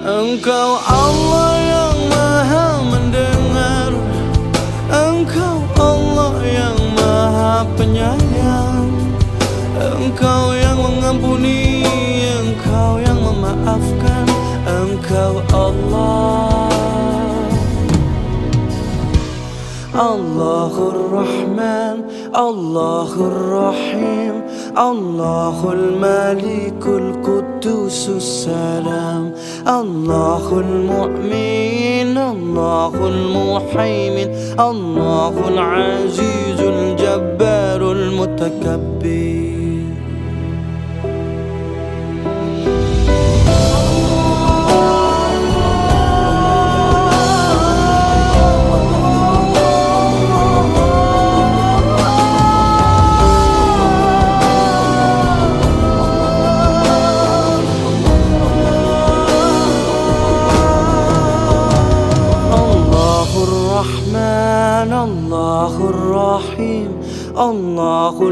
Engkau Allah yang maha mendengar, Engkau Allah yang maha penyayang, Engkau yang mengampuni, Engkau yang memaafkan, Engkau Allah. Allahur Rahman, Allahur Rahim, Allahul Malikul Qudusus Salam, Allahul Mu'min, Allahul Muhaimin, Allahul Azizul Jabbarul Mutakabbir. Allahur Rahim, Allahul